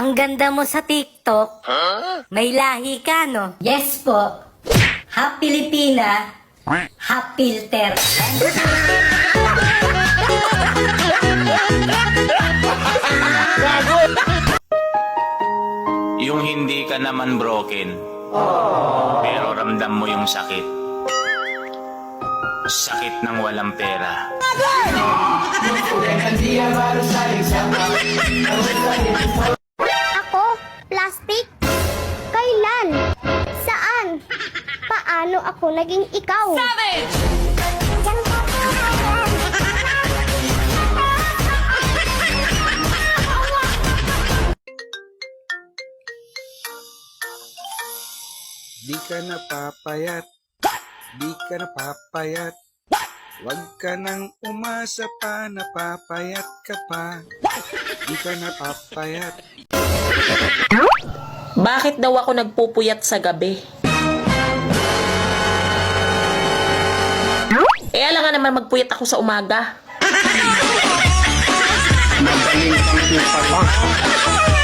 Ang ganda mo sa TikTok. May lahi ka, no? Yes po. Half Pilipina, half filter. Yung hindi ka naman broken, pero ramdam mo yung sakit. Sakit ng walang pera. Ako? Plastic? Kailan? Saan? Paano ako naging ikaw? Di ka napapayat, di ka napapayat. Huwag ka nang umasa pa, napapayat ka pa. Di ka napapayat. Bakit daw ako nagpupuyat sa gabi? Alam nga naman magpuyat ako sa umaga. Magaling kang